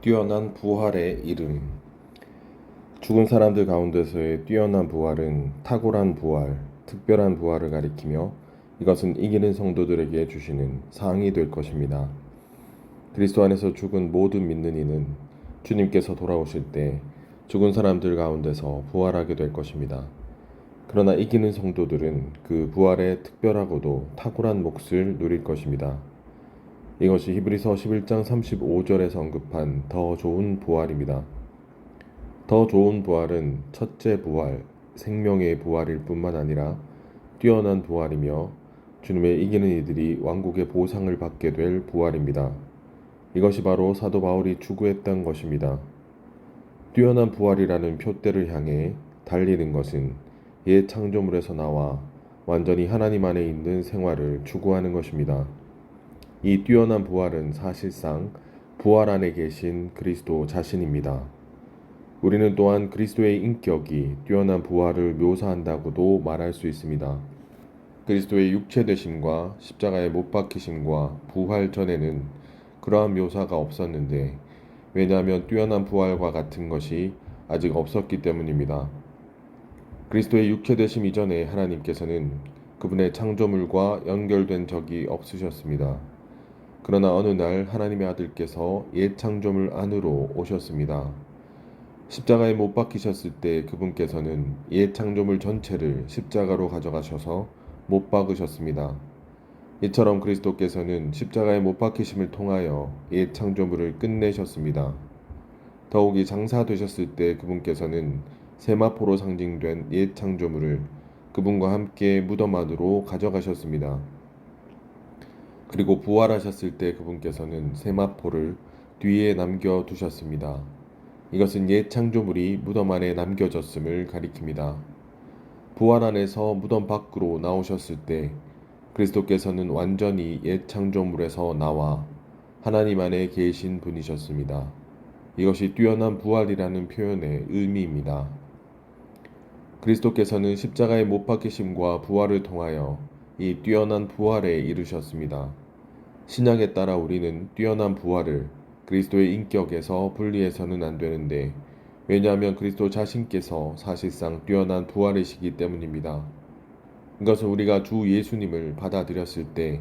뛰어난 부활의 이름. 죽은 사람들 가운데서의 뛰어난 부활은 탁월한 부활, 특별한 부활을 가리키며 이것은 이기는 성도들에게 주시는 상이 될 것입니다. 그리스도 안에서 죽은 모든 믿는 이는 주님께서 돌아오실 때 죽은 사람들 가운데서 부활하게 될 것입니다. 그러나 이기는 성도들은 그 부활의 특별하고도 탁월한 몫을 누릴 것입니다. 이것이 히브리서 11장 35절에서 언급한 더 좋은 부활입니다. 더 좋은 부활은 첫째 부활, 생명의 부활일 뿐만 아니라 뛰어난 부활이며 주님의 이기는 이들이 왕국의 보상을 받게 될 부활입니다. 이것이 바로 사도 바울이 추구했던 것입니다. 뛰어난 부활이라는 표대를 향해 달리는 것은 옛 창조물에서 나와 완전히 하나님 안에 있는 생활을 추구하는 것입니다. 이 뛰어난 부활은 사실상 부활 안에 계신 그리스도 자신입니다. 우리는 또한 그리스도의 인격이 뛰어난 부활을 묘사한다고도 말할 수 있습니다. 그리스도의 육체되심과 십자가에 못 박히심과 부활 전에는 그러한 묘사가 없었는데, 왜냐하면 뛰어난 부활과 같은 것이 아직 없었기 때문입니다. 그리스도의 육체되심 이전에 하나님께서는 그분의 창조물과 연결된 적이 없으셨습니다. 그러나 어느 날 하나님의 아들께서 옛 창조물 안으로 오셨습니다. 십자가에 못 박히셨을 때 그분께서는 옛 창조물 전체를 십자가로 가져가셔서 못 박으셨습니다. 이처럼 그리스도께서는 십자가에 못 박히심을 통하여 옛 창조물을 끝내셨습니다. 더욱이 장사되셨을 때 그분께서는 세마포로 상징된 옛 창조물을 그분과 함께 무덤 안으로 가져가셨습니다. 그리고 부활하셨을 때 그분께서는 세마포를 뒤에 남겨두셨습니다. 이것은 옛 창조물이 무덤 안에 남겨졌음을 가리킵니다. 부활 안에서 무덤 밖으로 나오셨을 때 그리스도께서는 완전히 옛 창조물에서 나와 하나님 안에 계신 분이셨습니다. 이것이 뛰어난 부활이라는 표현의 의미입니다. 그리스도께서는 십자가의 못 박히심과 부활을 통하여 이 뛰어난 부활에 이르셨습니다. 신약에 따라 우리는 뛰어난 부활을 그리스도의 인격에서 분리해서는 안 되는데, 왜냐하면 그리스도 자신께서 사실상 뛰어난 부활이시기 때문입니다. 이것은 우리가 주 예수님을 받아들였을 때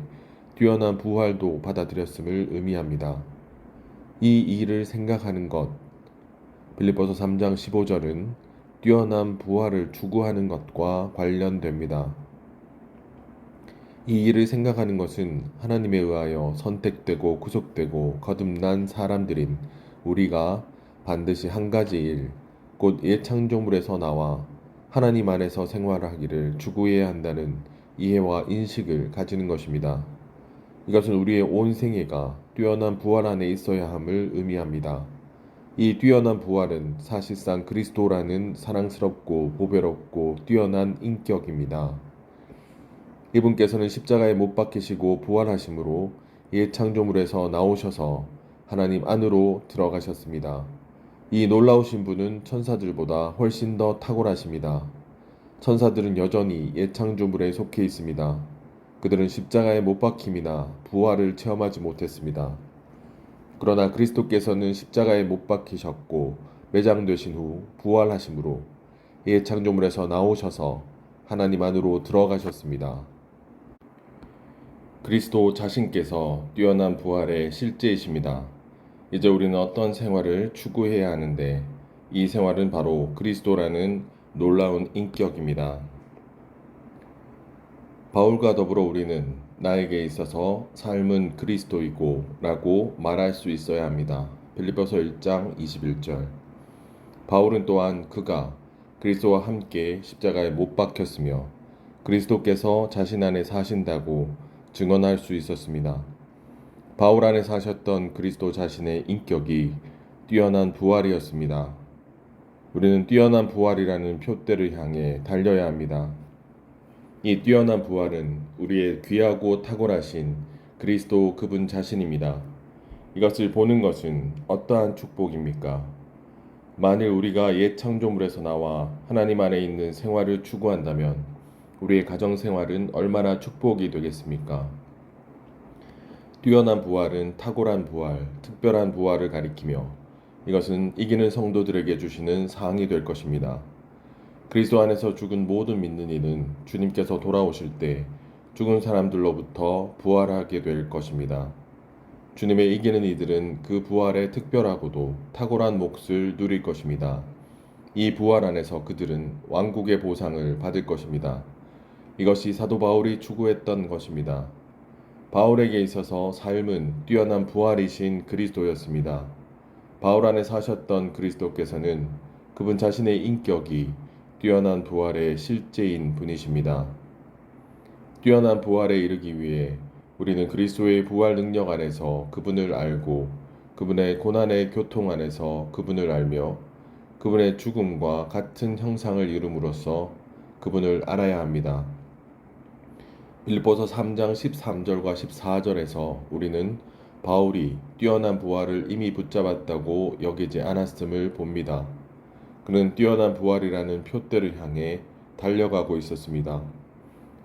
뛰어난 부활도 받아들였음을 의미합니다. 이 일을 생각하는 것, 빌립보서 3장 15절은 뛰어난 부활을 추구하는 것과 관련됩니다. 이 일을 생각하는 것은 하나님에 의하여 선택되고 구속되고 거듭난 사람들인 우리가 반드시 한 가지 일, 곧 옛 창조물에서 나와 하나님 안에서 생활하기를 추구해야 한다는 이해와 인식을 가지는 것입니다. 이것은 우리의 온 생애가 뛰어난 부활 안에 있어야 함을 의미합니다. 이 뛰어난 부활은 사실상 그리스도라는 사랑스럽고 보배롭고 뛰어난 인격입니다. 이분께서는 십자가에 못 박히시고 부활하심으로 옛 창조물에서 나오셔서 하나님 안으로 들어가셨습니다. 이 놀라우신 분은 천사들보다 훨씬 더 탁월하십니다. 천사들은 여전히 옛 창조물에 속해 있습니다. 그들은 십자가에 못 박힘이나 부활을 체험하지 못했습니다. 그러나 그리스도께서는 십자가에 못 박히셨고 매장되신 후 부활하심으로 옛 창조물에서 나오셔서 하나님 안으로 들어가셨습니다. 그리스도 자신께서 뛰어난 부활의 실제이십니다. 이제 우리는 어떤 생활을 추구해야 하는데, 이 생활은 바로 그리스도라는 놀라운 인격입니다. 바울과 더불어 우리는 나에게 있어서 삶은 그리스도이고 라고 말할 수 있어야 합니다. 빌립보서 1장 21절. 바울은 또한 그가 그리스도와 함께 십자가에 못 박혔으며 그리스도께서 자신 안에 사신다고 증언할 수 있었습니다. 바울 안에 사셨던 그리스도 자신의 인격이 뛰어난 부활이었습니다. 우리는 뛰어난 부활이라는 표대를 향해 달려야 합니다. 이 뛰어난 부활은 우리의 귀하고 탁월하신 그리스도 그분 자신입니다. 이것을 보는 것은 어떠한 축복입니까? 만일 우리가 옛 창조물에서 나와 하나님 안에 있는 생활을 추구한다면 우리의 가정 생활은 얼마나 축복이 되겠습니까? 뛰어난 부활은 탁월한 부활, 특별한 부활을 가리키며 이것은 이기는 성도들에게 주시는 사항이 될 것입니다. 그리스도 안에서 죽은 모든 믿는 이는 주님께서 돌아오실 때 죽은 사람들로부터 부활하게 될 것입니다. 주님의 이기는 이들은 그 부활의 특별하고도 탁월한 몫을 누릴 것입니다. 이 부활 안에서 그들은 왕국의 보상을 받을 것입니다. 이것이 사도 바울이 추구했던 것입니다. 바울에게 있어서 삶은 뛰어난 부활이신 그리스도였습니다. 바울 안에 사셨던 그리스도께서는 그분 자신의 인격이 뛰어난 부활의 실제인 분이십니다. 뛰어난 부활에 이르기 위해 우리는 그리스도의 부활 능력 안에서 그분을 알고 그분의 고난의 교통 안에서 그분을 알며 그분의 죽음과 같은 형상을 이룸으로써 그분을 알아야 합니다. 빌립보서 3장 13절과 14절에서 우리는 바울이 뛰어난 부활을 이미 붙잡았다고 여기지 않았음을 봅니다. 그는 뛰어난 부활이라는 표대를 향해 달려가고 있었습니다.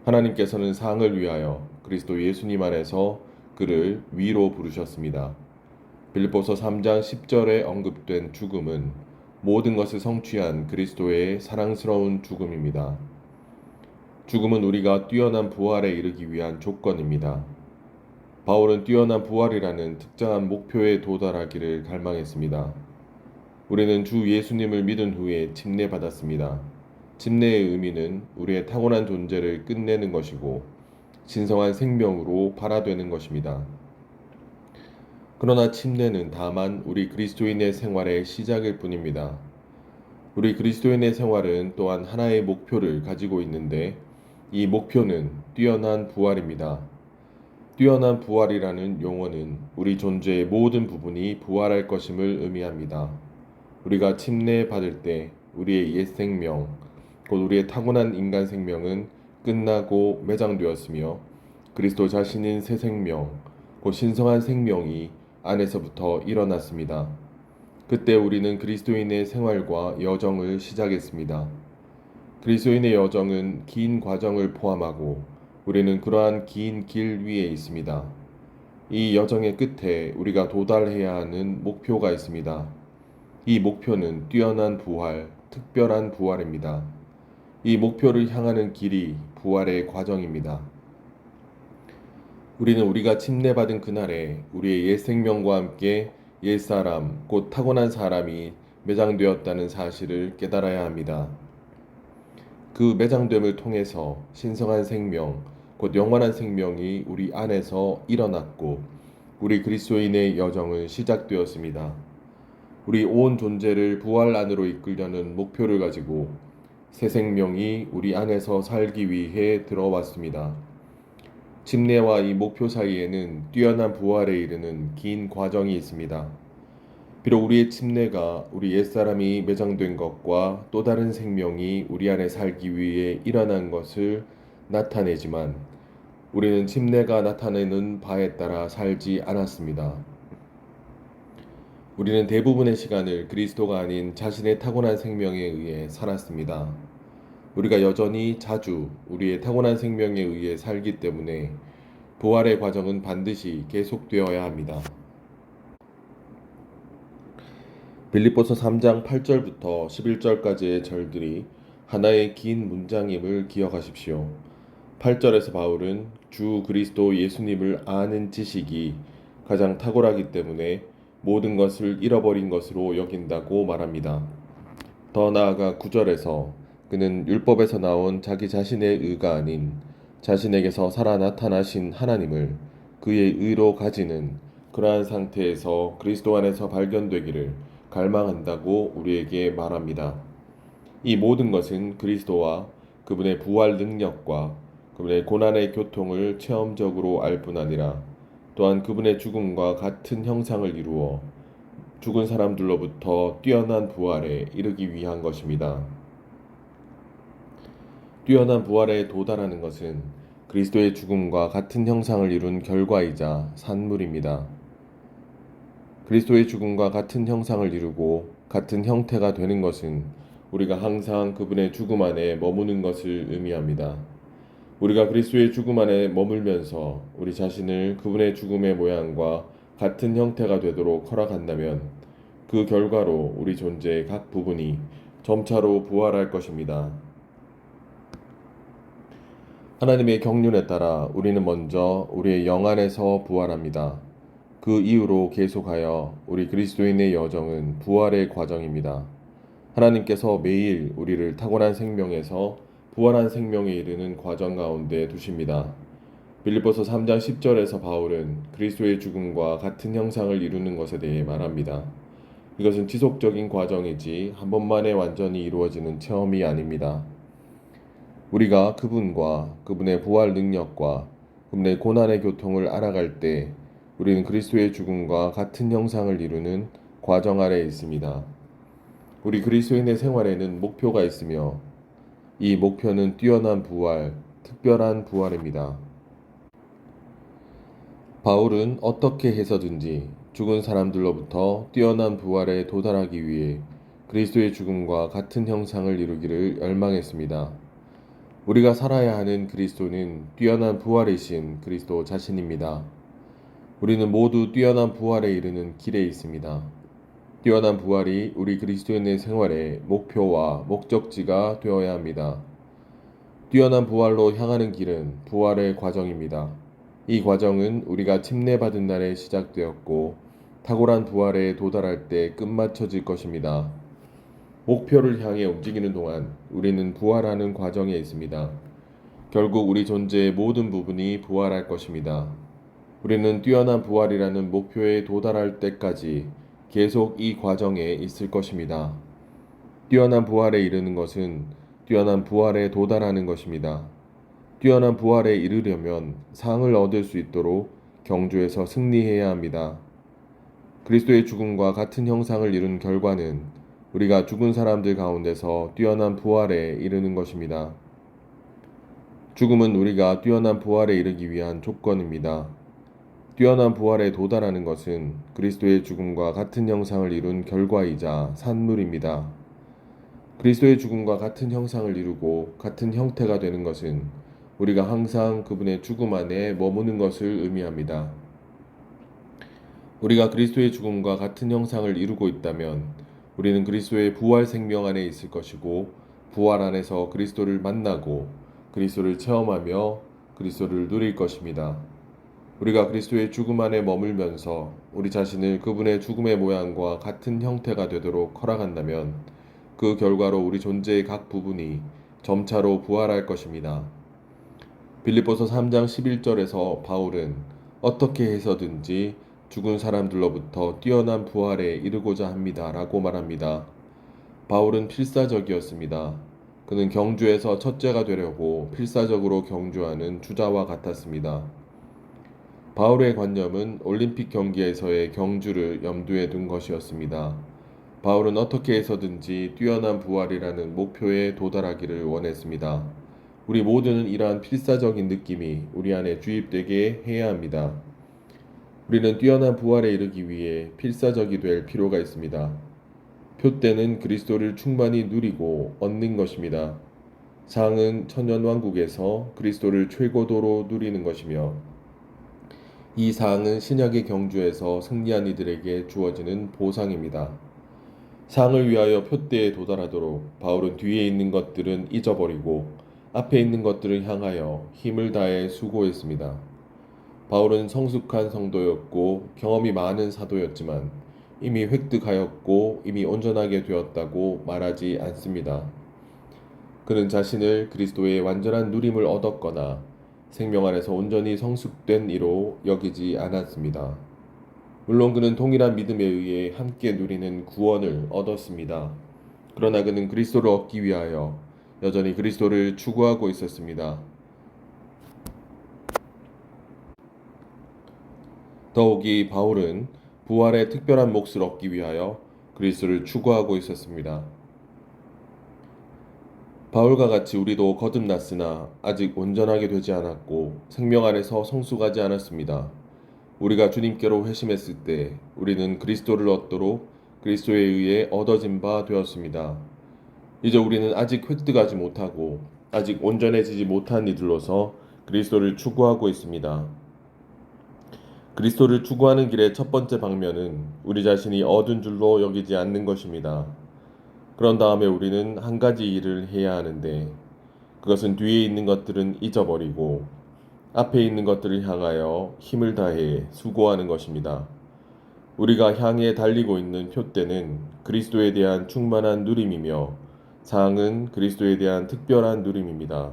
하나님께서는 상을 위하여 그리스도 예수님 안에서 그를 위로 부르셨습니다. 빌립보서 3장 10절에 언급된 죽음은 모든 것을 성취한 그리스도의 사랑스러운 죽음입니다. 죽음은 우리가 뛰어난 부활에 이르기 위한 조건입니다. 바울은 뛰어난 부활이라는 특정한 목표에 도달하기를 갈망했습니다. 우리는 주 예수님을 믿은 후에 침례받았습니다. 침례의 의미는 우리의 타고난 존재를 끝내는 것이고 신성한 생명으로 발화되는 것입니다. 그러나 침례는 다만 우리 그리스도인의 생활의 시작일 뿐입니다. 우리 그리스도인의 생활은 또한 하나의 목표를 가지고 있는데 이 목표는 뛰어난 부활입니다. 뛰어난 부활이라는 용어는 우리 존재의 모든 부분이 부활할 것임을 의미합니다. 우리가 침례받을 때 우리의 옛 생명, 곧 우리의 타고난 인간 생명은 끝나고 매장되었으며 그리스도 자신인 새 생명, 곧 신성한 생명이 안에서부터 일어났습니다. 그때 우리는 그리스도인의 생활과 여정을 시작했습니다. 그리스도인의 여정은 긴 과정을 포함하고 우리는 그러한 긴 길 위에 있습니다. 이 여정의 끝에 우리가 도달해야 하는 목표가 있습니다. 이 목표는 뛰어난 부활, 특별한 부활입니다. 이 목표를 향하는 길이 부활의 과정입니다. 우리는 우리가 침례받은 그날에 우리의 옛 생명과 함께 옛 사람, 곧 타고난 사람이 매장되었다는 사실을 깨달아야 합니다. 그 매장됨을 통해서 신성한 생명, 곧 영원한 생명이 우리 안에서 일어났고 우리 그리스도인의 여정은 시작되었습니다. 우리 온 존재를 부활 안으로 이끌려는 목표를 가지고 새 생명이 우리 안에서 살기 위해 들어왔습니다. 침례와 이 목표 사이에는 뛰어난 부활에 이르는 긴 과정이 있습니다. 비록 우리의 침례가 우리 옛사람이 매장된 것과 또 다른 생명이 우리 안에 살기 위해 일어난 것을 나타내지만 우리는 침례가 나타내는 바에 따라 살지 않았습니다. 우리는 대부분의 시간을 그리스도가 아닌 자신의 타고난 생명에 의해 살았습니다. 우리가 여전히 자주 우리의 타고난 생명에 의해 살기 때문에 부활의 과정은 반드시 계속되어야 합니다. 빌립보서 3장 8절부터 11절까지의 절들이 하나의 긴 문장임을 기억하십시오. 8절에서 바울은 주 그리스도 예수님을 아는 지식이 가장 탁월하기 때문에 모든 것을 잃어버린 것으로 여긴다고 말합니다. 더 나아가 9절에서 그는 율법에서 나온 자기 자신의 의가 아닌 자신에게서 살아 나타나신 하나님을 그의 의로 가지는 그러한 상태에서 그리스도 안에서 발견되기를 갈망한다고 우리에게 말합니다. 이 모든 것은 그리스도와 그분의 부활 능력과 그분의 고난의 교통을 체험적으로 알 뿐 아니라 또한 그분의 죽음과 같은 형상을 이루어 죽은 사람들로부터 뛰어난 부활에 이르기 위한 것입니다. 뛰어난 부활에 도달하는 것은 그리스도의 죽음과 같은 형상을 이룬 결과이자 산물입니다. 그리스도의 죽음과 같은 형상을 이루고 같은 형태가 되는 것은 우리가 항상 그분의 죽음 안에 머무는 것을 의미합니다. 우리가 그리스도의 죽음 안에 머물면서 우리 자신을 그분의 죽음의 모양과 같은 형태가 되도록 허락한다면 그 결과로 우리 존재의 각 부분이 점차로 부활할 것입니다. 하나님의 경륜에 따라 우리는 먼저 우리의 영 안에서 부활합니다. 그 이후로 계속하여 우리 그리스도인의 여정은 부활의 과정입니다. 하나님께서 매일 우리를 타고난 생명에서 부활한 생명에 이르는 과정 가운데 두십니다. 빌립보서 3장 10절에서 바울은 그리스도의 죽음과 같은 형상을 이루는 것에 대해 말합니다. 이것은 지속적인 과정이지 한 번만에 완전히 이루어지는 체험이 아닙니다. 우리가 그분과 그분의 부활 능력과 그분의 고난의 교통을 알아갈 때 우리는 그리스도의 죽음과 같은 형상을 이루는 과정 아래에 있습니다. 우리 그리스도인의 생활에는 목표가 있으며 이 목표는 뛰어난 부활, 특별한 부활입니다. 바울은 어떻게 해서든지 죽은 사람들로부터 뛰어난 부활에 도달하기 위해 그리스도의 죽음과 같은 형상을 이루기를 열망했습니다. 우리가 살아야 하는 그리스도는 뛰어난 부활이신 그리스도 자신입니다. 우리는 모두 뛰어난 부활에 이르는 길에 있습니다. 뛰어난 부활이 우리 그리스도인의 생활의 목표와 목적지가 되어야 합니다. 뛰어난 부활로 향하는 길은 부활의 과정입니다. 이 과정은 우리가 침례받은 날에 시작되었고 탁월한 부활에 도달할 때 끝마쳐질 것입니다. 목표를 향해 움직이는 동안 우리는 부활하는 과정에 있습니다. 결국 우리 존재의 모든 부분이 부활할 것입니다. 우리는 뛰어난 부활이라는 목표에 도달할 때까지 계속 이 과정에 있을 것입니다. 뛰어난 부활에 이르는 것은 뛰어난 부활에 도달하는 것입니다. 뛰어난 부활에 이르려면 상을 얻을 수 있도록 경주에서 승리해야 합니다. 그리스도의 죽음과 같은 형상을 이룬 결과는 우리가 죽은 사람들 가운데서 뛰어난 부활에 이르는 것입니다. 죽음은 우리가 뛰어난 부활에 이르기 위한 조건입니다. 뛰어난 부활에 도달하는 것은 그리스도의 죽음과 같은 형상을 이룬 결과이자 산물입니다. 그리스도의 죽음과 같은 형상을 이루고 같은 형태가 되는 것은 우리가 항상 그분의 죽음 안에 머무는 것을 의미합니다. 우리가 그리스도의 죽음과 같은 형상을 이루고 있다면 우리는 그리스도의 부활 생명 안에 있을 것이고 부활 안에서 그리스도를 만나고 그리스도를 체험하며 그리스도를 누릴 것입니다. 우리가 그리스도의 죽음 안에 머물면서 우리 자신을 그분의 죽음의 모양과 같은 형태가 되도록 허락한다면 그 결과로 우리 존재의 각 부분이 점차로 부활할 것입니다. 빌립보서 3장 11절에서 바울은 어떻게 해서든지 죽은 사람들로부터 뛰어난 부활에 이르고자 합니다. 라고 말합니다. 바울은 필사적이었습니다. 그는 경주에서 첫째가 되려고 필사적으로 경주하는 주자와 같았습니다. 바울의 관념은 올림픽 경기에서의 경주를 염두에 둔 것이었습니다. 바울은 어떻게 해서든지 뛰어난 부활이라는 목표에 도달하기를 원했습니다. 우리 모두는 이러한 필사적인 느낌이 우리 안에 주입되게 해야 합니다. 우리는 뛰어난 부활에 이르기 위해 필사적이 될 필요가 있습니다. 표대는 그리스도를 충만히 누리고 얻는 것입니다. 상은 천년왕국에서 그리스도를 최고도로 누리는 것이며 이 상은 신약의 경주에서 승리한 이들에게 주어지는 보상입니다. 상을 위하여 표대에 도달하도록 바울은 뒤에 있는 것들은 잊어버리고 앞에 있는 것들을 향하여 힘을 다해 수고했습니다. 바울은 성숙한 성도였고 경험이 많은 사도였지만 이미 획득하였고 이미 온전하게 되었다고 말하지 않습니다. 그는 자신을 그리스도의 완전한 누림을 얻었거나 생명 안에서 온전히 성숙된 이로 여기지 않았습니다. 물론 그는 동일한 믿음에 의해 함께 누리는 구원을 얻었습니다. 그러나 그는 그리스도를 얻기 위하여 여전히 그리스도를 추구하고 있었습니다. 더욱이 바울은 부활의 특별한 몫을 얻기 위하여 그리스도를 추구하고 있었습니다. 바울과 같이 우리도 거듭났으나 아직 온전하게 되지 않았고 생명 안에서 성숙하지 않았습니다. 우리가 주님께로 회심했을 때 우리는 그리스도를 얻도록 그리스도에 의해 얻어진 바 되었습니다. 이제 우리는 아직 획득하지 못하고 아직 온전해지지 못한 이들로서 그리스도를 추구하고 있습니다. 그리스도를 추구하는 길의 첫 번째 방면은 우리 자신이 얻은 줄로 여기지 않는 것입니다. 그런 다음에 우리는 한 가지 일을 해야 하는데 그것은 뒤에 있는 것들은 잊어버리고 앞에 있는 것들을 향하여 힘을 다해 수고하는 것입니다. 우리가 향해 달리고 있는 표대는 그리스도에 대한 충만한 누림이며 상은 그리스도에 대한 특별한 누림입니다.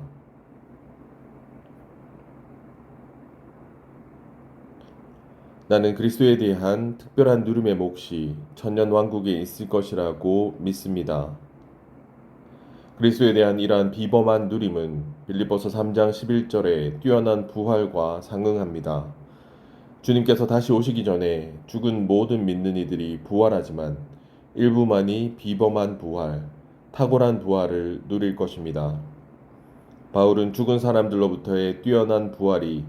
나는 그리스도에 대한 특별한 누림의 몫이 천년 왕국에 있을 것이라고 믿습니다. 그리스도에 대한 이러한 비범한 누림은 빌립보서 3장 11절에 뛰어난 부활과 상응합니다. 주님께서 다시 오시기 전에 죽은 모든 믿는 이들이 부활하지만 일부만이 비범한 부활, 탁월한 부활을 누릴 것입니다. 바울은 죽은 사람들로부터의 뛰어난 부활이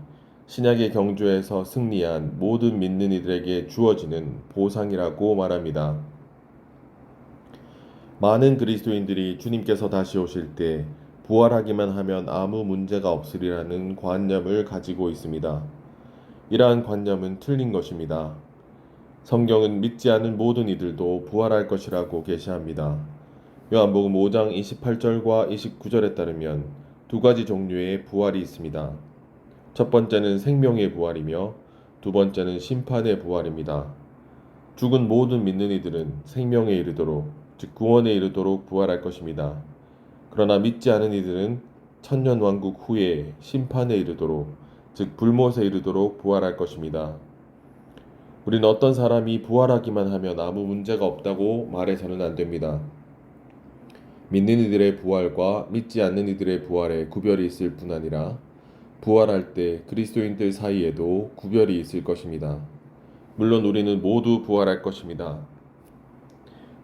신약의 경주에서 승리한 모든 믿는 이들에게 주어지는 보상이라고 말합니다. 많은 그리스도인들이 주님께서 다시 오실 때 부활하기만 하면 아무 문제가 없으리라는 관념을 가지고 있습니다. 이러한 관념은 틀린 것입니다. 성경은 믿지 않은 모든 이들도 부활할 것이라고 계시합니다. 요한복음 5장 28절과 29절에 따르면 두 가지 종류의 부활이 있습니다. 첫 번째는 생명의 부활이며 두 번째는 심판의 부활입니다. 죽은 모든 믿는 이들은 생명에 이르도록, 즉 구원에 이르도록 부활할 것입니다. 그러나 믿지 않은 이들은 천년 왕국 후에 심판에 이르도록, 즉 불못에 이르도록 부활할 것입니다. 우리는 어떤 사람이 부활하기만 하면 아무 문제가 없다고 말해서는 안 됩니다. 믿는 이들의 부활과 믿지 않는 이들의 부활에 구별이 있을 뿐 아니라 부활할 때 그리스도인들 사이에도 구별이 있을 것입니다. 물론 우리는 모두 부활할 것입니다.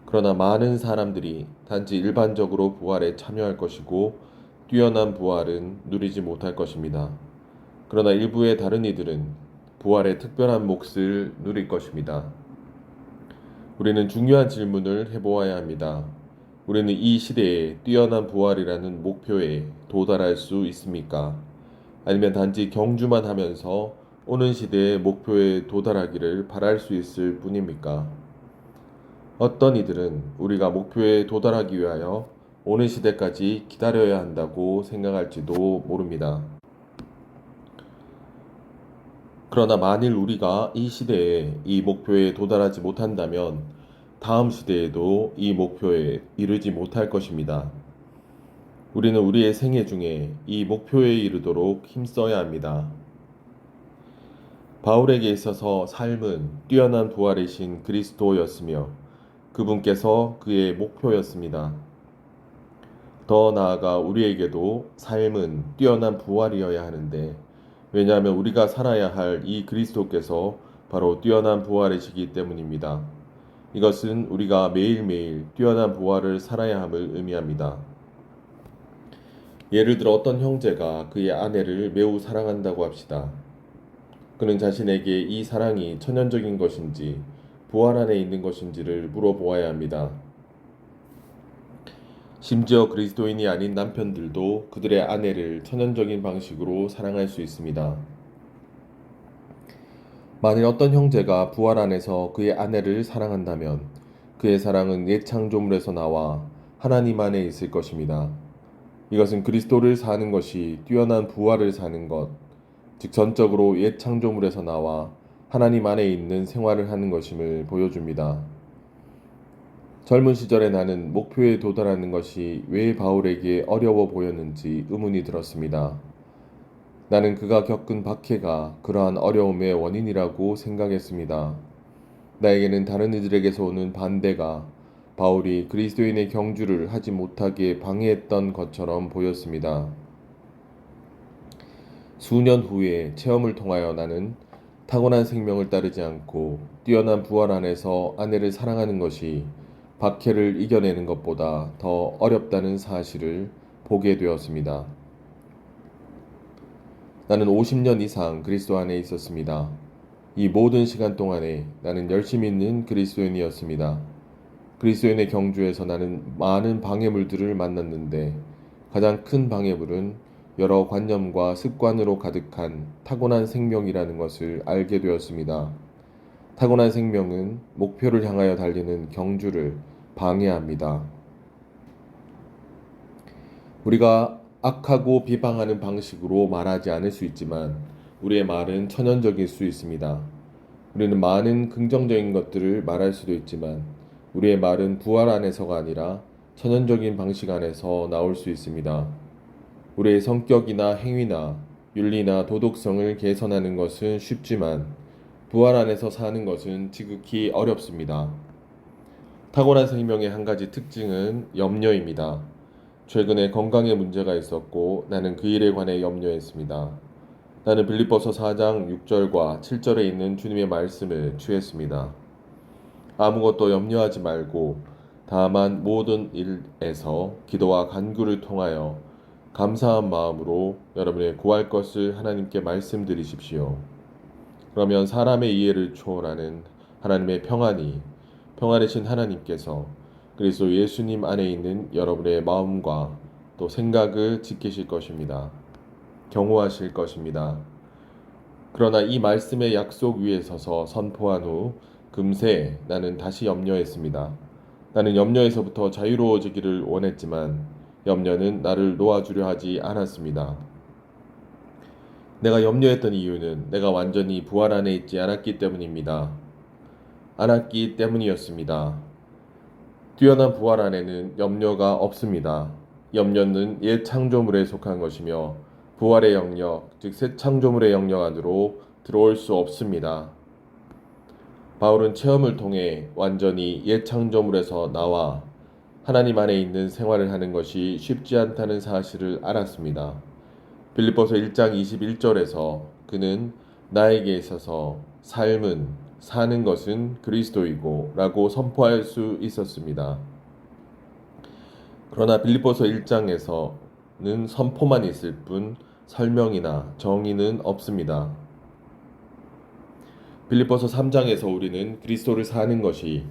그러나 많은 사람들이 단지 일반적으로 부활에 참여할 것이고 뛰어난 부활은 누리지 못할 것입니다. 그러나 일부의 다른 이들은 부활의 특별한 몫을 누릴 것입니다. 우리는 중요한 질문을 해보아야 합니다. 우리는 이 시대에 뛰어난 부활이라는 목표에 도달할 수 있습니까? 아니면 단지 경주만 하면서 오는 시대의 목표에 도달하기를 바랄 수 있을 뿐입니까? 어떤 이들은 우리가 목표에 도달하기 위하여 오는 시대까지 기다려야 한다고 생각할지도 모릅니다. 그러나 만일 우리가 이 시대에 이 목표에 도달하지 못한다면 다음 시대에도 이 목표에 이르지 못할 것입니다. 우리는 우리의 생애 중에 이 목표에 이르도록 힘써야 합니다. 바울에게 있어서 삶은 뛰어난 부활이신 그리스도였으며 그분께서 그의 목표였습니다. 더 나아가 우리에게도 삶은 뛰어난 부활이어야 하는데 왜냐하면 우리가 살아야 할 이 그리스도께서 바로 뛰어난 부활이시기 때문입니다. 이것은 우리가 매일매일 뛰어난 부활을 살아야 함을 의미합니다. 예를 들어 어떤 형제가 그의 아내를 매우 사랑한다고 합시다. 그는 자신에게 이 사랑이 천연적인 것인지 부활 안에 있는 것인지를 물어보아야 합니다. 심지어 그리스도인이 아닌 남편들도 그들의 아내를 천연적인 방식으로 사랑할 수 있습니다. 만일 어떤 형제가 부활 안에서 그의 아내를 사랑한다면 그의 사랑은 옛 창조물에서 나와 하나님 안에 있을 것입니다. 이것은 그리스도를 사는 것이 뛰어난 부활을 사는 것, 즉 전적으로 옛 창조물에서 나와 하나님 안에 있는 생활을 하는 것임을 보여줍니다. 젊은 시절에 나는 목표에 도달하는 것이 왜 바울에게 어려워 보였는지 의문이 들었습니다. 나는 그가 겪은 박해가 그러한 어려움의 원인이라고 생각했습니다. 나에게는 다른 이들에게서 오는 반대가 바울이 그리스도인의 경주를 하지 못하게 방해했던 것처럼 보였습니다. 수년 후에 체험을 통하여 나는 타고난 생명을 따르지 않고 뛰어난 부활 안에서 아내를 사랑하는 것이 박해를 이겨내는 것보다 더 어렵다는 사실을 보게 되었습니다. 나는 50년 이상 그리스도 안에 있었습니다. 이 모든 시간 동안에 나는 열심히 있는 그리스도인이었습니다. 그리스도인의 경주에서 나는 많은 방해물들을 만났는데 가장 큰 방해물은 여러 관념과 습관으로 가득한 타고난 생명이라는 것을 알게 되었습니다. 타고난 생명은 목표를 향하여 달리는 경주를 방해합니다. 우리가 악하고 비방하는 방식으로 말하지 않을 수 있지만 우리의 말은 천연적일 수 있습니다. 우리는 많은 긍정적인 것들을 말할 수도 있지만 우리의 말은 부활 안에서가 아니라 천연적인 방식 안에서 나올 수 있습니다. 우리의 성격이나 행위나 윤리나 도덕성을 개선하는 것은 쉽지만 부활 안에서 사는 것은 지극히 어렵습니다. 타고난 생명의 한 가지 특징은 염려입니다. 최근에 건강에 문제가 있었고 나는 그 일에 관해 염려했습니다. 나는 빌립보서 4장 6절과 7절에 있는 주님의 말씀을 취했습니다. 아무것도 염려하지 말고 다만 모든 일에서 기도와 간구를 통하여 감사한 마음으로 여러분의 구할 것을 하나님께 말씀드리십시오. 그러면 사람의 이해를 초월하는 하나님의 평안이신 하나님께서 그리스도 예수님 안에 있는 여러분의 마음과 또 생각을 지키실 것입니다. 경호하실 것입니다. 그러나 이 말씀의 약속 위에 서서 선포한 후 금세 나는 다시 염려했습니다. 나는 염려에서부터 자유로워지기를 원했지만 염려는 나를 놓아주려 하지 않았습니다. 내가 염려했던 이유는 내가 완전히 부활 안에 있지 않았기 때문이었습니다. 뛰어난 부활 안에는 염려가 없습니다. 염려는 옛 창조물에 속한 것이며 부활의 영역, 즉 새 창조물의 영역 안으로 들어올 수 없습니다. 바울은 체험을 통해 완전히 옛 창조물에서 나와 하나님 안에 있는 생활을 하는 것이 쉽지 않다는 사실을 알았습니다. 빌립보서 1장 21절에서 그는 나에게 있어서 사는 것은 그리스도이고 라고 선포할 수 있었습니다. 그러나 빌립보서 1장에서는 선포만 있을 뿐 설명이나 정의는 없습니다. 빌립보서 3장에서 우리는 그리스도를 사는 것이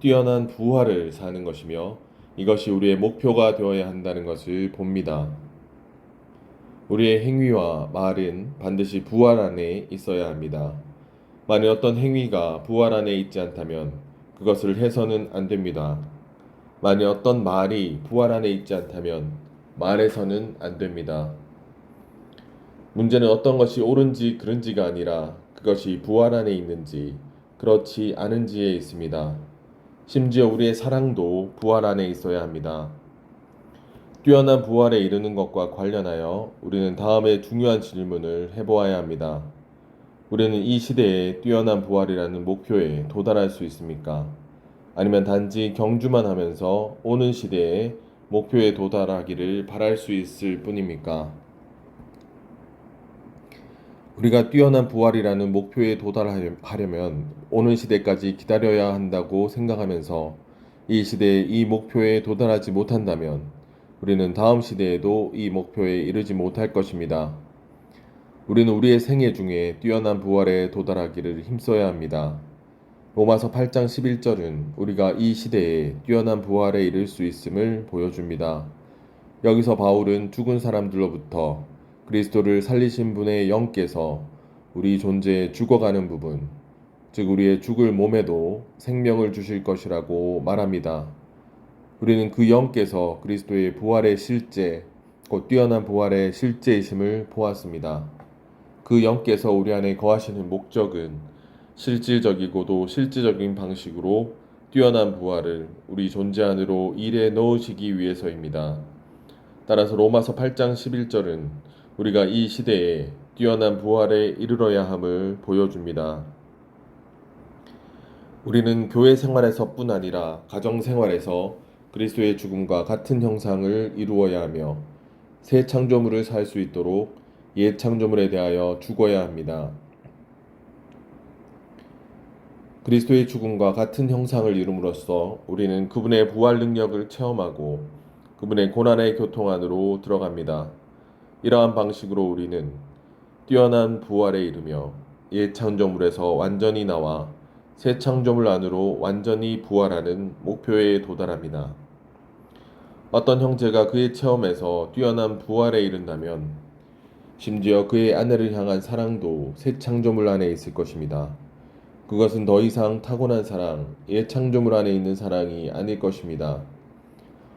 뛰어난 부활을 사는 것이며 이것이 우리의 목표가 되어야 한다는 것을 봅니다. 우리의 행위와 말은 반드시 부활 안에 있어야 합니다. 만일 어떤 행위가 부활 안에 있지 않다면 그것을 해서는 안 됩니다. 만일 어떤 말이 부활 안에 있지 않다면 말해서는 안 됩니다. 문제는 어떤 것이 옳은지 그른지가 아니라 그것이 부활 안에 있는지 그렇지 않은지에 있습니다. 심지어 우리의 사랑도 부활 안에 있어야 합니다. 뛰어난 부활에 이르는 것과 관련하여 우리는 다음에 중요한 질문을 해보아야 합니다. 우리는 이 시대에 뛰어난 부활이라는 목표에 도달할 수 있습니까? 아니면 단지 경주만 하면서 오는 시대에 목표에 도달하기를 바랄 수 있을 뿐입니까? 우리가 뛰어난 부활이라는 목표에 도달하려면 오는 시대까지 기다려야 한다고 생각하면서 이 시대에 이 목표에 도달하지 못한다면 우리는 다음 시대에도 이 목표에 이르지 못할 것입니다. 우리는 우리의 생애 중에 뛰어난 부활에 도달하기를 힘써야 합니다. 로마서 8장 11절은 우리가 이 시대에 뛰어난 부활에 이를 수 있음을 보여줍니다. 여기서 바울은 죽은 사람들로부터 그리스도를 살리신 분의 영께서 우리 존재에 죽어가는 부분, 즉 우리의 죽을 몸에도 생명을 주실 것이라고 말합니다. 우리는 그 영께서 그리스도의 부활의 실제, 곧 뛰어난 부활의 실제이심을 보았습니다. 그 영께서 우리 안에 거하시는 목적은 실질적이고도 실제적인 방식으로 뛰어난 부활을 우리 존재 안으로 일에 넣으시기 위해서입니다. 따라서 로마서 8장 11절은 우리가 이 시대에 뛰어난 부활에 이르러야 함을 보여줍니다. 우리는 교회 생활에서뿐 아니라 가정 생활에서 그리스도의 죽음과 같은 형상을 이루어야 하며 새 창조물을 살 수 있도록 옛 창조물에 대하여 죽어야 합니다. 그리스도의 죽음과 같은 형상을 이룸으로써 우리는 그분의 부활 능력을 체험하고 그분의 고난의 교통 안으로 들어갑니다. 이러한 방식으로 우리는 뛰어난 부활에 이르며 옛 창조물에서 완전히 나와 새 창조물 안으로 완전히 부활하는 목표에 도달합니다. 어떤 형제가 그의 체험에서 뛰어난 부활에 이른다면 심지어 그의 아내를 향한 사랑도 새 창조물 안에 있을 것입니다. 그것은 더 이상 타고난 사랑, 옛 창조물 안에 있는 사랑이 아닐 것입니다.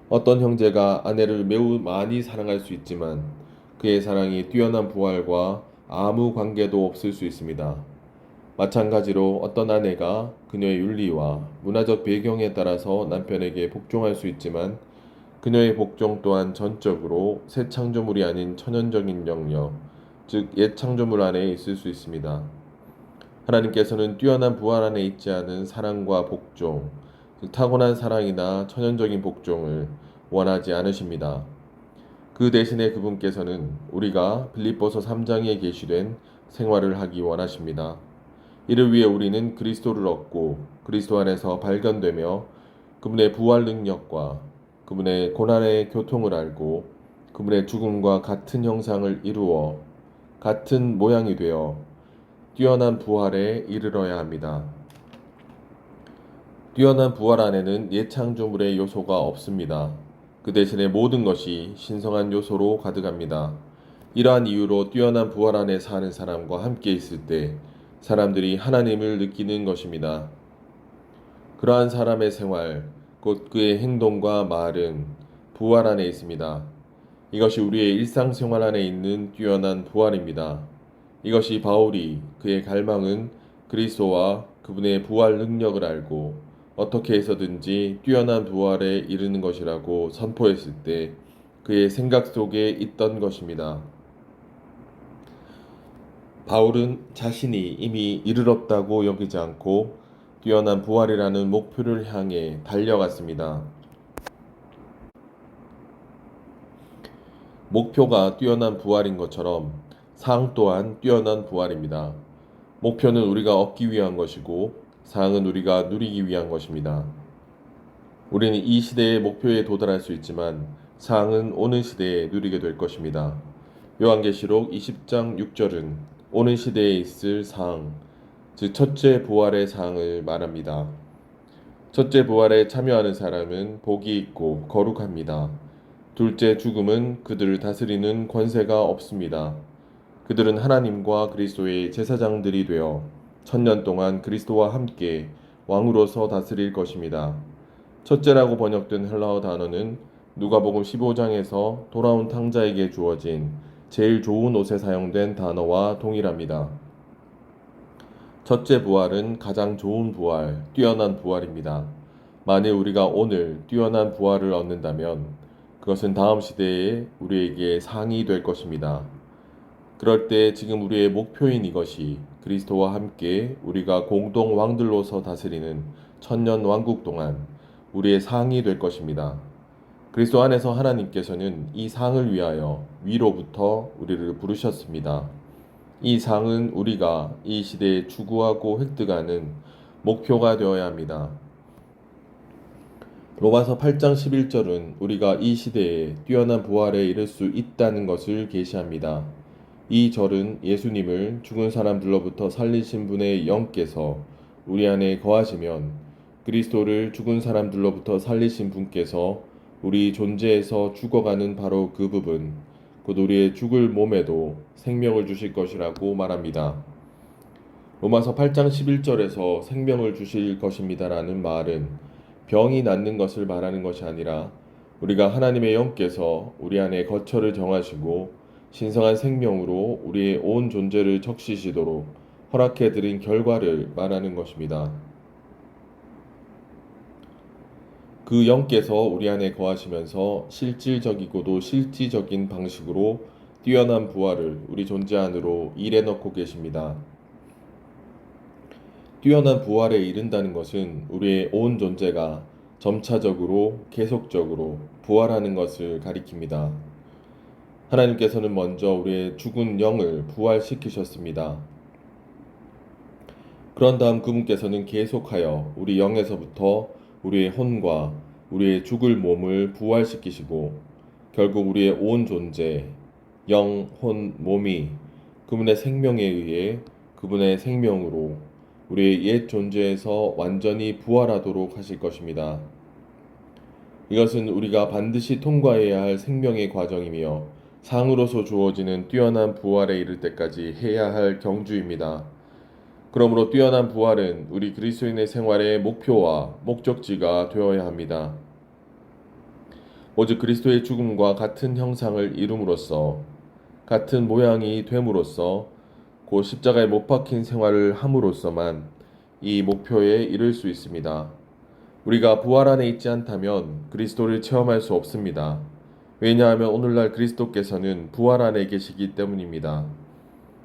어떤 형제가 아내를 매우 많이 사랑할 수 있지만 그의 사랑이 뛰어난 부활과 아무 관계도 없을 수 있습니다. 마찬가지로 어떤 아내가 그녀의 윤리와 문화적 배경에 따라서 남편에게 복종할 수 있지만 그녀의 복종 또한 전적으로 새 창조물이 아닌 천연적인 영역, 즉 옛 창조물 안에 있을 수 있습니다. 하나님께서는 뛰어난 부활 안에 있지 않은 사랑과 복종, 즉 타고난 사랑이나 천연적인 복종을 원하지 않으십니다. 그 대신에 그분께서는 우리가 빌립보서 3장에 계시된 생활을 하기 원하십니다. 이를 위해 우리는 그리스도를 얻고 그리스도 안에서 발견되며 그분의 부활 능력과 그분의 고난의 교통을 알고 그분의 죽음과 같은 형상을 이루어 같은 모양이 되어 뛰어난 부활에 이르러야 합니다. 뛰어난 부활 안에는 옛 창조물의 요소가 없습니다. 그 대신에 모든 것이 신성한 요소로 가득합니다. 이러한 이유로 뛰어난 부활 안에 사는 사람과 함께 있을 때 사람들이 하나님을 느끼는 것입니다. 그러한 사람의 생활, 곧 그의 행동과 말은 부활 안에 있습니다. 이것이 우리의 일상생활 안에 있는 뛰어난 부활입니다. 이것이 바울이 그의 갈망은 그리스도와 그분의 부활 능력을 알고 어떻게 해서든지 뛰어난 부활에 이르는 것이라고 선포했을 때 그의 생각 속에 있던 것입니다. 바울은 자신이 이미 이르렀다고 여기지 않고 뛰어난 부활이라는 목표를 향해 달려갔습니다. 목표가 뛰어난 부활인 것처럼 상 또한 뛰어난 부활입니다. 목표는 우리가 얻기 위한 것이고 상은 우리가 누리기 위한 것입니다. 우리는 이 시대의 목표에 도달할 수 있지만 상은 오는 시대에 누리게 될 것입니다. 요한계시록 20장 6절은 오는 시대에 있을 상, 즉 첫째 부활의 상을 말합니다. 첫째 부활에 참여하는 사람은 복이 있고 거룩합니다. 둘째 죽음은 그들을 다스리는 권세가 없습니다. 그들은 하나님과 그리스도의 제사장들이 되어 천년 동안 그리스도와 함께 왕으로서 다스릴 것입니다. 첫째라고 번역된 헬라어 단어는 누가복음 15장에서 돌아온 탕자에게 주어진 제일 좋은 옷에 사용된 단어와 동일합니다. 첫째 부활은 가장 좋은 부활, 뛰어난 부활입니다. 만일 우리가 오늘 뛰어난 부활을 얻는다면 그것은 다음 시대에 우리에게 상이 될 것입니다. 그럴 때 지금 우리의 목표인 이것이 그리스도와 함께 우리가 공동 왕들로서 다스리는 천년 왕국 동안 우리의 상이 될 것입니다. 그리스도 안에서 하나님께서는 이 상을 위하여 위로부터 우리를 부르셨습니다. 이 상은 우리가 이 시대에 추구하고 획득하는 목표가 되어야 합니다. 로마서 8장 11절은 우리가 이 시대에 뛰어난 부활에 이를 수 있다는 것을 계시합니다. 이 절은 예수님을 죽은 사람들로부터 살리신 분의 영께서 우리 안에 거하시면 그리스도를 죽은 사람들로부터 살리신 분께서 우리 존재에서 죽어가는 바로 그 부분, 곧 우리의 죽을 몸에도 생명을 주실 것이라고 말합니다. 로마서 8장 11절에서 생명을 주실 것입니다라는 말은 병이 낫는 것을 말하는 것이 아니라 우리가 하나님의 영께서 우리 안에 거처를 정하시고 신성한 생명으로 우리의 온 존재를 적시시도록 허락해 드린 결과를 말하는 것입니다. 그 영께서 우리 안에 거하시면서 실질적이고도 실지적인 방식으로 뛰어난 부활을 우리 존재 안으로 일해 넣고 계십니다. 뛰어난 부활에 이른다는 것은 우리의 온 존재가 점차적으로 계속적으로 부활하는 것을 가리킵니다. 하나님께서는 먼저 우리의 죽은 영을 부활시키셨습니다. 그런 다음 그분께서는 계속하여 우리 영에서부터 우리의 혼과 우리의 죽을 몸을 부활시키시고 결국 우리의 온 존재, 영, 혼, 몸이 그분의 생명에 의해 그분의 생명으로 우리의 옛 존재에서 완전히 부활하도록 하실 것입니다. 이것은 우리가 반드시 통과해야 할 생명의 과정이며 상으로서 주어지는 뛰어난 부활에 이를 때까지 해야 할 경주입니다. 그러므로 뛰어난 부활은 우리 그리스도인의 생활의 목표와 목적지가 되어야 합니다. 오직 그리스도의 죽음과 같은 형상을 이룸으로써 같은 모양이 됨으로써 곧 십자가에 못 박힌 생활을 함으로써만 이 목표에 이를 수 있습니다. 우리가 부활 안에 있지 않다면 그리스도를 체험할 수 없습니다. 왜냐하면 오늘날 그리스도께서는 부활 안에 계시기 때문입니다.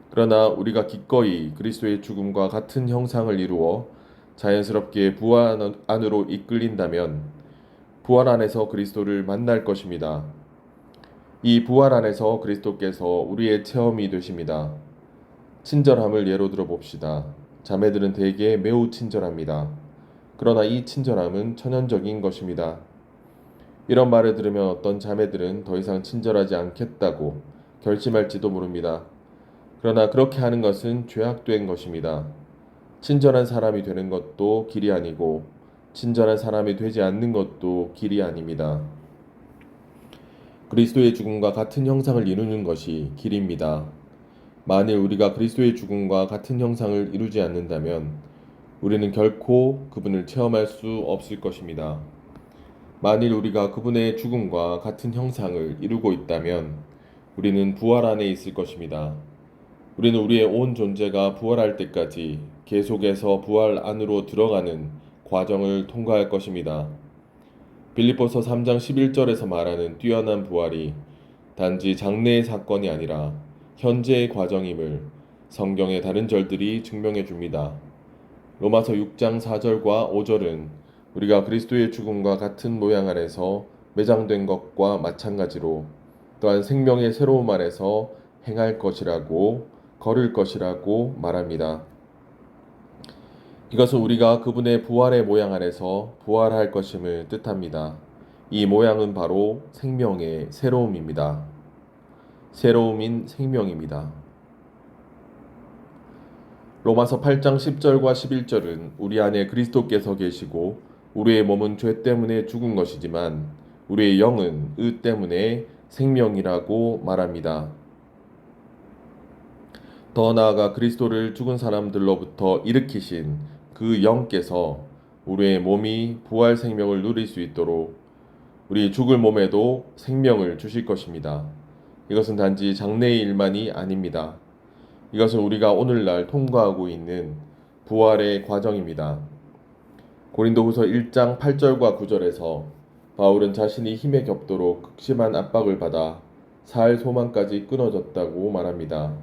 그러나 우리가 기꺼이 그리스도의 죽음과 같은 형상을 이루어 자연스럽게 부활 안으로 이끌린다면 부활 안에서 그리스도를 만날 것입니다. 이 부활 안에서 그리스도께서 우리의 체험이 되십니다. 친절함을 예로 들어 봅시다. 자매들은 대개 매우 친절합니다. 그러나 이 친절함은 천연적인 것입니다. 이런 말을 들으면 어떤 자매들은 더 이상 친절하지 않겠다고 결심할지도 모릅니다. 그러나 그렇게 하는 것은 죄악된 것입니다. 친절한 사람이 되는 것도 길이 아니고 친절한 사람이 되지 않는 것도 길이 아닙니다. 그리스도의 죽음과 같은 형상을 이루는 것이 길입니다. 만일 우리가 그리스도의 죽음과 같은 형상을 이루지 않는다면 우리는 결코 그분을 체험할 수 없을 것입니다. 만일 우리가 그분의 죽음과 같은 형상을 이루고 있다면 우리는 부활 안에 있을 것입니다. 우리는 우리의 온 존재가 부활할 때까지 계속해서 부활 안으로 들어가는 과정을 통과할 것입니다. 빌립보서 3장 11절에서 말하는 뛰어난 부활이 단지 장래의 사건이 아니라 현재의 과정임을 성경의 다른 절들이 증명해 줍니다. 로마서 6장 4절과 5절은 우리가 그리스도의 죽음과 같은 모양 안에서 매장된 것과 마찬가지로 또한 생명의 새로움 안에서 행할 것이라고 걸을 것이라고 말합니다. 이것은 우리가 그분의 부활의 모양 안에서 부활할 것임을 뜻합니다. 이 모양은 바로 생명의 새로움입니다. 새로움인 생명입니다. 로마서 8장 10절과 11절은 우리 안에 그리스도께서 계시고 우리의 몸은 죄 때문에 죽은 것이지만 우리의 영은 의 때문에 생명이라고 말합니다. 더 나아가 그리스도를 죽은 사람들로부터 일으키신 그 영께서 우리의 몸이 부활 생명을 누릴 수 있도록 우리 죽을 몸에도 생명을 주실 것입니다. 이것은 단지 장래의 일만이 아닙니다. 이것은 우리가 오늘날 통과하고 있는 부활의 과정입니다. 고린도후서 1장 8절과 9절에서 바울은 자신이 힘에 겹도록 극심한 압박을 받아 살 소망까지 끊어졌다고 말합니다.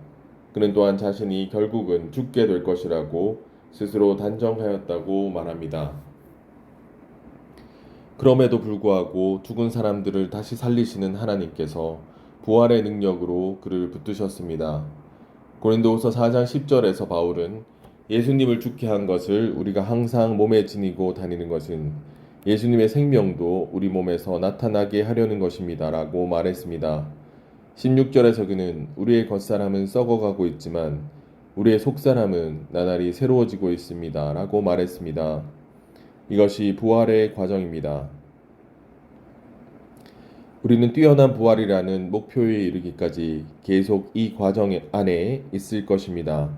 그는 또한 자신이 결국은 죽게 될 것이라고 스스로 단정하였다고 말합니다. 그럼에도 불구하고 죽은 사람들을 다시 살리시는 하나님께서 부활의 능력으로 그를 붙드셨습니다. 고린도후서 4장 10절에서 바울은 예수님을 죽게 한 것을 우리가 항상 몸에 지니고 다니는 것은 예수님의 생명도 우리 몸에서 나타나게 하려는 것입니다. 라고 말했습니다. 16절에서 그는 우리의 겉사람은 썩어가고 있지만 우리의 속사람은 나날이 새로워지고 있습니다. 라고 말했습니다. 이것이 부활의 과정입니다. 우리는 뛰어난 부활이라는 목표에 이르기까지 계속 이 과정 안에 있을 것입니다.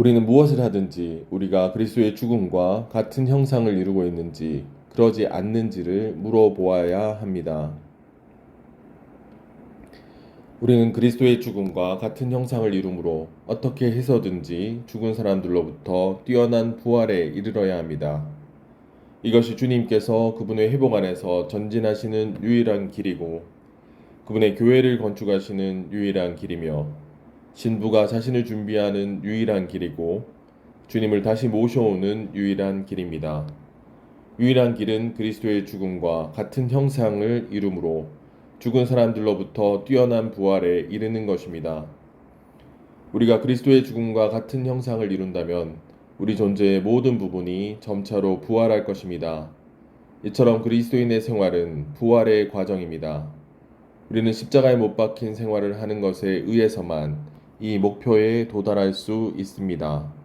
우리는 무엇을 하든지 우리가 그리스도의 죽음과 같은 형상을 이루고 있는지 그러지 않는지를 물어보아야 합니다. 우리는 그리스도의 죽음과 같은 형상을 이루므로 어떻게 해서든지 죽은 사람들로부터 뛰어난 부활에 이르러야 합니다. 이것이 주님께서 그분의 회복 안에서 전진하시는 유일한 길이고 그분의 교회를 건축하시는 유일한 길이며 신부가 자신을 준비하는 유일한 길이고 주님을 다시 모셔오는 유일한 길입니다. 유일한 길은 그리스도의 죽음과 같은 형상을 이루므로 죽은 사람들로부터 뛰어난 부활에 이르는 것입니다. 우리가 그리스도의 죽음과 같은 형상을 이룬다면 우리 존재의 모든 부분이 점차로 부활할 것입니다. 이처럼 그리스도인의 생활은 부활의 과정입니다. 우리는 십자가에 못 박힌 생활을 하는 것에 의해서만 이 목표에 도달할 수 있습니다.